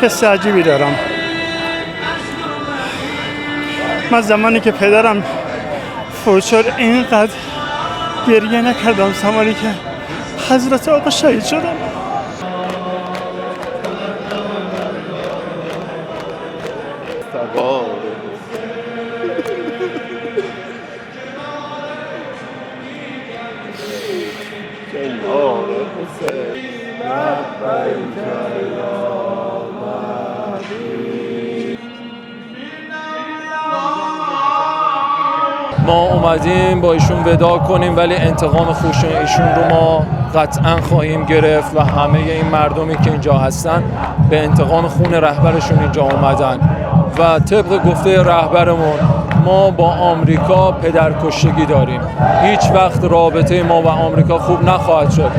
حس عجیبی دارم. من زمانی که پدرم فوت شد اینقدر گریه نکردم زمانی که حضرت آقا شهید شدم. ما اومدیم با ایشون ودا کنیم، ولی انتقام خشونت ایشون رو ما قطعا خواهیم گرفت و همه این مردمی که اینجا هستن به انتقام خون رهبرشون اینجا اومدن و طبق گفته رهبرمون ما با آمریکا پدرکشتگی داریم. هیچ وقت رابطه ما و آمریکا خوب نخواهد شد.